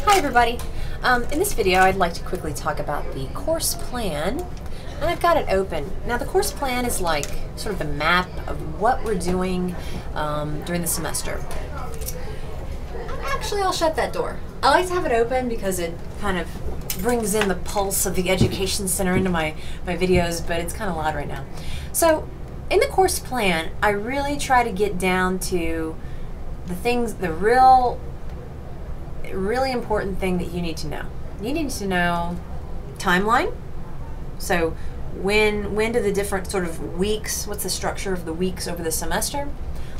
Hi everybody. In this video I'd like to quickly talk about the course plan, and I've got it open. Now the course plan is like sort of the map of what we're doing during the semester. Actually, I'll shut that door. I like to have it open because it kind of brings in the pulse of the Education Center into my videos, but it's kind of loud right now. So in the course plan, I really try to get down to the things, the really important thing that you need to know. You need to know timeline. So when do the different sort of weeks, what's the structure of the weeks over the semester?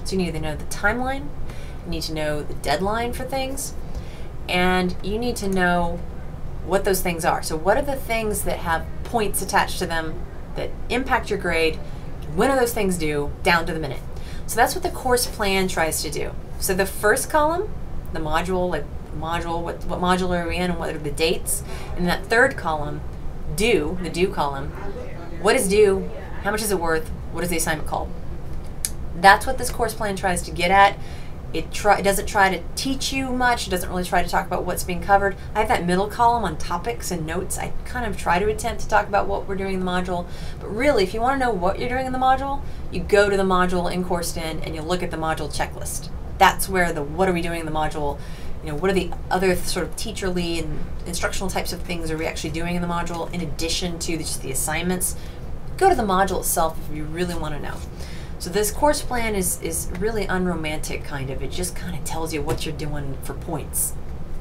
So you need to know the timeline, you need to know the deadline for things, and you need to know what those things are. So what are the things that have points attached to them that impact your grade? When are those things due, down to the minute? So that's what the course plan tries to do. So the first column, the module, like what module are we in and what are the dates? And that third column, due, the due column, what is due, how much is it worth, what is the assignment called? That's what this course plan tries to get at. It doesn't try to teach you much. It doesn't really try to talk about what's being covered. I have that middle column on topics and notes. I kind of try to attempt to talk about what we're doing in the module. But really, if you want to know what you're doing in the module, you go to the module in CourseDen and you look at the module checklist. That's where the what are we doing in the module, you know, what are the other sort of teacherly and instructional types of things are we actually doing in the module in addition to just the assignments. Go to the module itself if you really want to know. So this course plan is really unromantic, kind of. It just kind of tells you what you're doing for points.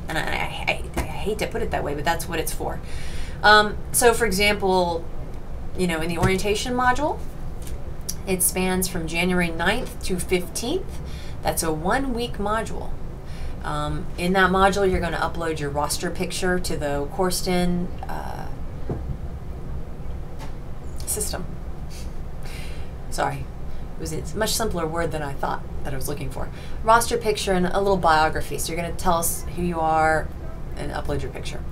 And I hate to put it that way, but that's what it's for. So for example, you know, in the orientation module, it spans from January 9th to 15th. That's a 1-week module. In that module, you're going to upload your roster picture to the CourseDen system. Sorry. It's a much simpler word than I thought that I was looking for. Roster picture and a little biography. So you're going to tell us who you are and upload your picture.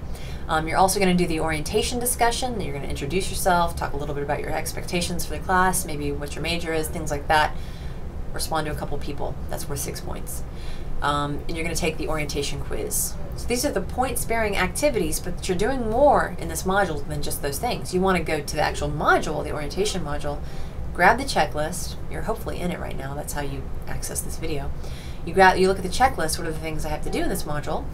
You're also going to do the orientation discussion. You're going to introduce yourself, talk a little bit about your expectations for the class, maybe what your major is, things like that. Respond to a couple people. That's worth 6 points. And you're going to take the orientation quiz. So these are the point-sparing activities, but you're doing more in this module than just those things. You want to go to the actual module, the orientation module, grab the checklist. You're hopefully in it right now. That's how you access this video. You look at the checklist. What are the things I have to do in this module?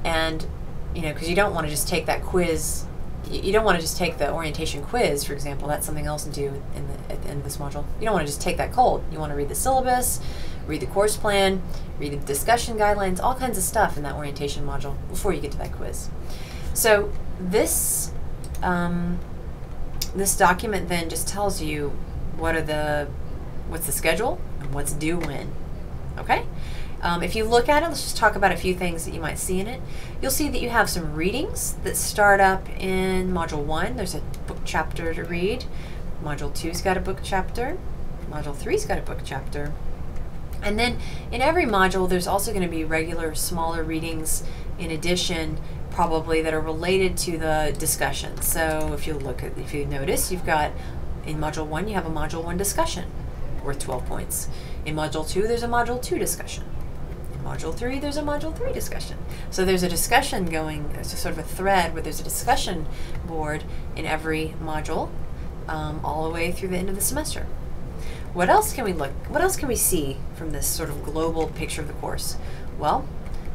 And, you know, because you don't want to just take that quiz. You don't want to just take the orientation quiz, for example. That's something else to do at the end of this module. You don't want to just take that cold. You want to read the syllabus, read the course plan, read the discussion guidelines, all kinds of stuff in that orientation module before you get to that quiz. So this this document then just tells you what's the schedule and what's due when. Okay? If you look at it, let's just talk about a few things that you might see in it. You'll see that you have some readings that start up in Module 1. There's a book chapter to read. Module 2's got a book chapter. Module 3's got a book chapter. And then in every module, there's also going to be regular smaller readings in addition, probably that are related to the discussion. So if you notice, you've got in Module 1, you have a Module 1 discussion worth 12 points. In Module 2, there's a Module 2 discussion. In Module 3, there's a Module 3 discussion. So there's a discussion going, there's a sort of a thread where there's a discussion board in every module all the way through the end of the semester. What else can we see from this sort of global picture of the course? Well,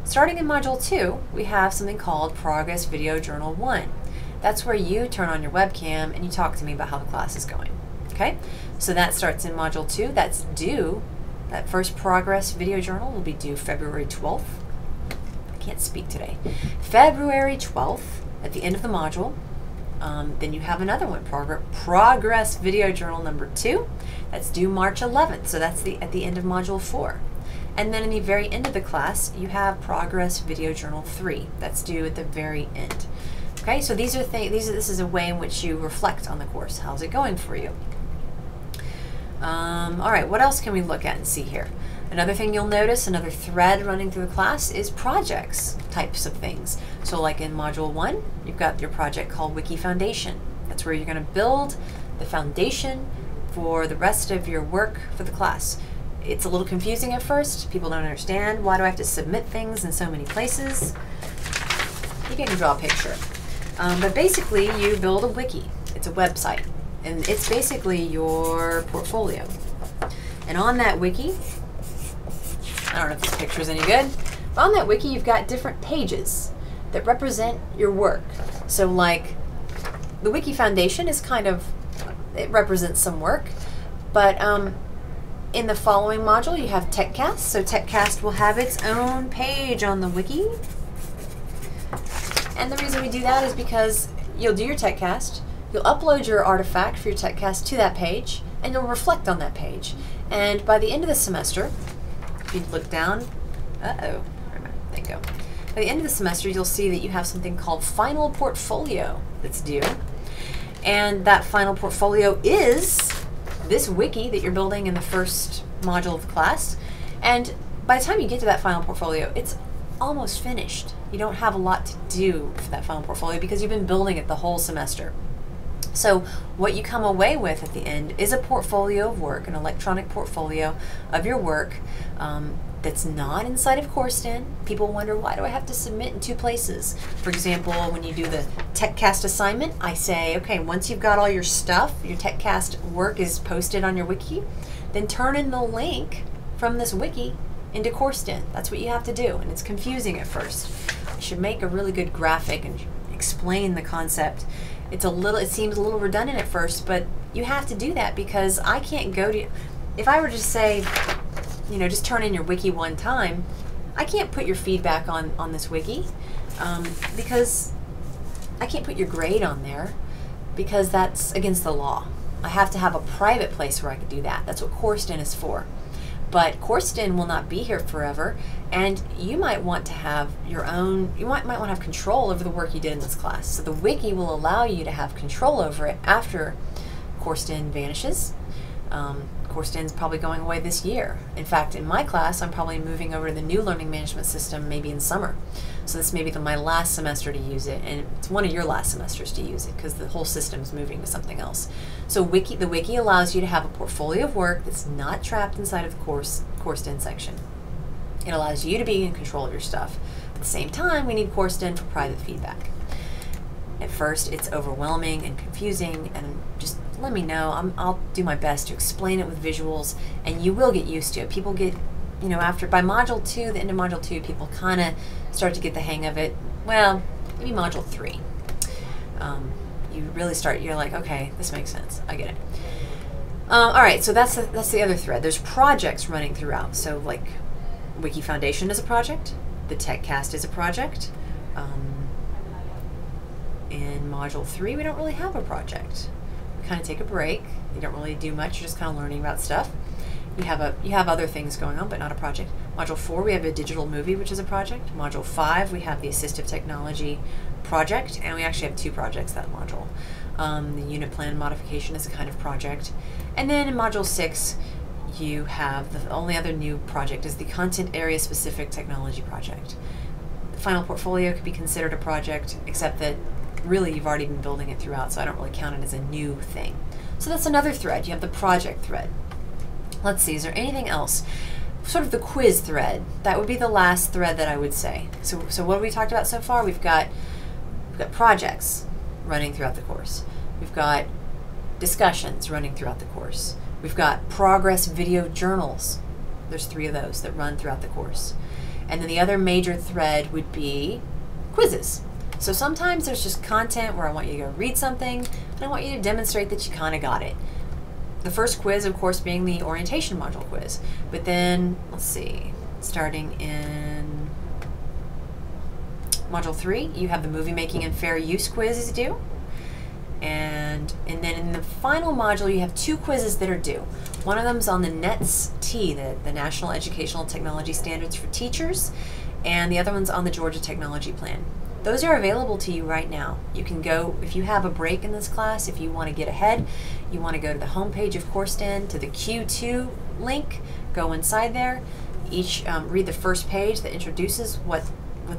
starting in Module 2, we have something called Progress Video Journal 1. That's where you turn on your webcam and you talk to me about how the class is going. Okay? So that starts in Module 2. That's due. That first Progress Video Journal will be due February 12th. I can't speak today. February 12th at the end of the module. Then you have another one, Progress Video Journal number 2. That's due March 11th. So that's at the end of Module 4. And then in the very end of the class, you have Progress Video Journal 3. That's due at the very end. Okay, so this is a way in which you reflect on the course. How's it going for you? All right, what else can we look at and see here? Another thing you'll notice, another thread running through the class is projects types of things. So like in Module 1, you've got your project called Wiki Foundation. That's where you're going to build the foundation for the rest of your work for the class. It's a little confusing at first. People don't understand, why do I have to submit things in so many places? Maybe I can draw a picture. But basically, you build a wiki. It's a website. And it's basically your portfolio. And on that wiki, I don't know if this picture is any good, but on that wiki, you've got different pages that represent your work. So like, the Wiki Foundation is kind of, it represents some work, but in the following module, you have TechCast. So TechCast will have its own page on the wiki. And the reason we do that is because you'll do your TechCast, you'll upload your artifact for your TechCast to that page, and you'll reflect on that page. And by the end of the semester, if you look down, there you go. By the end of the semester, you'll see that you have something called Final Portfolio that's due. And that Final Portfolio is this wiki that you're building in the first module of the class. And by the time you get to that Final Portfolio, it's almost finished. You don't have a lot to do for that Final Portfolio because you've been building it the whole semester. So what you come away with at the end is a portfolio of work, an electronic portfolio of your work that's not inside of CourseDen. People wonder, why do I have to submit in two places? For example, when you do the TechCast assignment, I say, okay, once you've got all your stuff, your TechCast work is posted on your wiki, then turn in the link from this wiki into CourseDen. That's what you have to do, and it's confusing at first. You should make a really good graphic and explain the concept. It seems a little redundant at first, but you have to do that because I can't go to, if I were to say, you know, just turn in your wiki one time, I can't put your feedback on this wiki because I can't put your grade on there because that's against the law. I have to have a private place where I could do that. That's what CourseDen is for. But CourseDen will not be here forever, and you might want to have your own, you might want to have control over the work you did in this class. So the wiki will allow you to have control over it after CourseDen vanishes. CourseDen's probably going away this year. In fact, in my class, I'm probably moving over to the new learning management system maybe in summer. So this may be my last semester to use it, and it's one of your last semesters to use it because the whole system's moving to something else. So the wiki allows you to have a portfolio of work that's not trapped inside of the CourseDen section. It allows you to be in control of your stuff. At the same time, we need CourseDen for private feedback. At first, it's overwhelming and confusing, and just let me know. I'll do my best to explain it with visuals, and you will get used to it. People get, you know, by module 2, the end of module 2, people kind of start to get the hang of it. Well, maybe module 3. You really start, you're like, okay, this makes sense. I get it. All right, so that's the other thread. There's projects running throughout. So like Wiki Foundation is a project. The TechCast is a project. In module 3, we don't really have a project. We kind of take a break. You don't really do much. You're just kind of learning about stuff. You have other things going on, but not a project. Module 4, we have a digital movie, which is a project. Module 5, we have the assistive technology project, and we actually have 2 projects that module. The unit plan modification is a kind of project. And then in module 6, you have the only other new project is the content area specific technology project. The final portfolio could be considered a project, except that really you've already been building it throughout, so I don't really count it as a new thing. So that's another thread. You have the project thread. Let's see, is there anything else? Sort of the quiz thread. That would be the last thread that I would say. So what have we talked about so far? We've got projects running throughout the course. We've got discussions running throughout the course. We've got progress video journals. There's 3 of those that run throughout the course. And then the other major thread would be quizzes. So sometimes there's just content where I want you to go read something, and I want you to demonstrate that you kind of got it. The first quiz, of course, being the orientation module quiz. But then, let's see, starting in module 3, you have the movie making and fair use quizzes due. And then in the final module, you have 2 quizzes that are due. One of them is on the NETS-T, the National Educational Technology Standards for Teachers, and the other one's on the Georgia Technology Plan. Those are available to you right now. You can go, if you have a break in this class, if you want to get ahead, you want to go to the home page of CourseDen, to the Q2 link, go inside there, read the first page that introduces what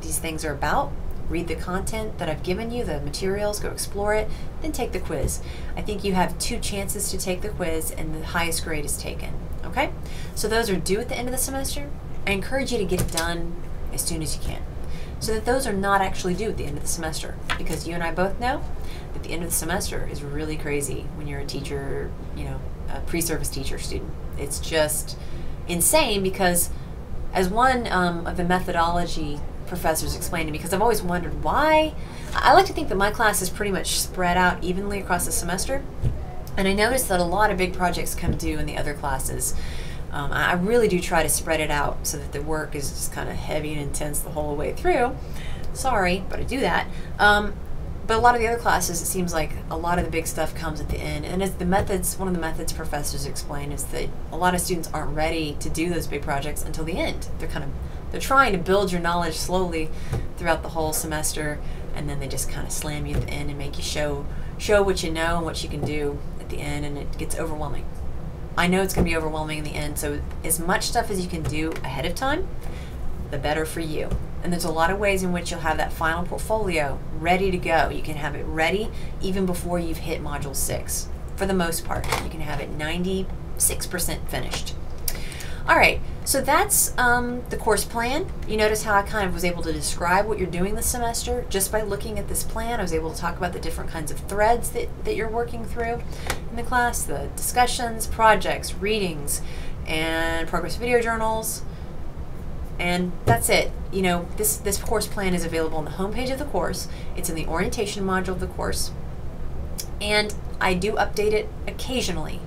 these things are about, read the content that I've given you, the materials, go explore it, then take the quiz. I think you have 2 chances to take the quiz, and the highest grade is taken, okay? So those are due at the end of the semester. I encourage you to get it done as soon as you can. so that those are not actually due at the end of the semester. Because you and I both know that the end of the semester is really crazy when you're a teacher, you know, a pre-service teacher student. It's just insane because, as one of the methodology professors explained to me, because I've always wondered why. I like to think that my class is pretty much spread out evenly across the semester, and I noticed that a lot of big projects come due in the other classes. I really do try to spread it out so that the work is just kind of heavy and intense the whole way through. Sorry, but I do that. But a lot of the other classes, it seems like a lot of the big stuff comes at the end. And as the methods, one of the methods professors explained is that a lot of students aren't ready to do those big projects until the end. They're trying to build your knowledge slowly throughout the whole semester, and then they just kind of slam you at the end and make you show what you know and what you can do at the end, and it gets overwhelming. I know it's going to be overwhelming in the end, so as much stuff as you can do ahead of time, the better for you. And there's a lot of ways in which you'll have that final portfolio ready to go. You can have it ready even before you've hit Module 6. For the most part, you can have it 96% finished. All right, so that's the course plan. You notice how I kind of was able to describe what you're doing this semester just by looking at this plan. I was able to talk about the different kinds of threads that you're working through in the class, the discussions, projects, readings, and progress video journals. And that's it. You know, this course plan is available on the homepage of the course. It's in the orientation module of the course. And I do update it occasionally.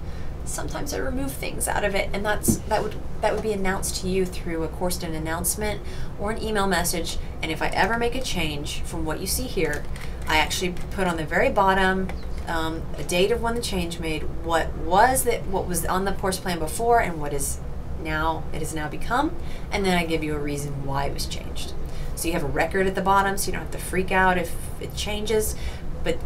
Sometimes I remove things out of it, and that would be announced to you through a Coursed-In announcement or an email message. And if I ever make a change from what you see here, I actually put on the very bottom a date of when the change made, what was on the course plan before, and what is now it has now become, and then I give you a reason why it was changed. So you have a record at the bottom, so you don't have to freak out if it changes. But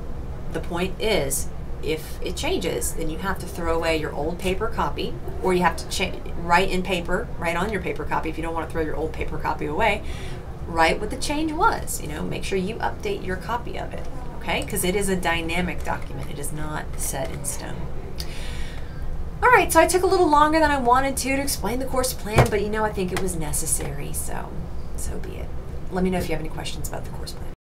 the point is, if it changes, then you have to throw away your old paper copy, or you have to write on your paper copy if you don't want to throw your old paper copy away. Write what the change was. You know, make sure you update your copy of it, okay? Because it is a dynamic document. It is not set in stone. All right, so I took a little longer than I wanted to explain the course plan, but you know, I think it was necessary, so be it. Let me know if you have any questions about the course plan.